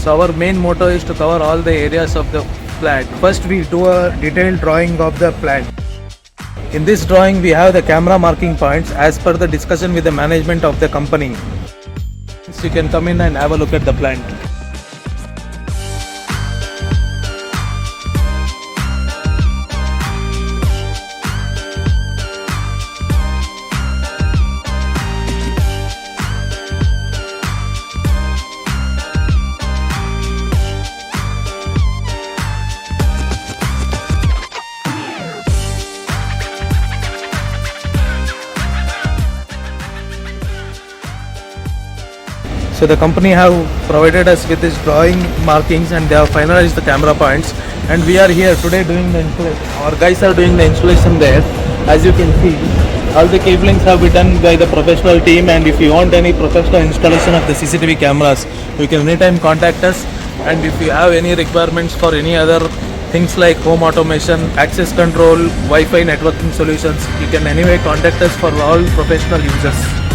So our main motto is to cover all the areas of the plant. First we do a detailed drawing of the plant. In this drawing we have the camera marking points as per the discussion with the management of the company. So you can come in and have a look at the plant. So the company have provided us with this drawing markings and they have finalized the camera points, and we are here today doing the installation. Our guys are doing the installation there. As you can see, all the cablings have been done by the professional team, and if you want any professional installation of the CCTV cameras, you can anytime contact us. And if you have any requirements for any other things like home automation, access control, Wi-Fi networking solutions, you can anyway contact us for all professional users.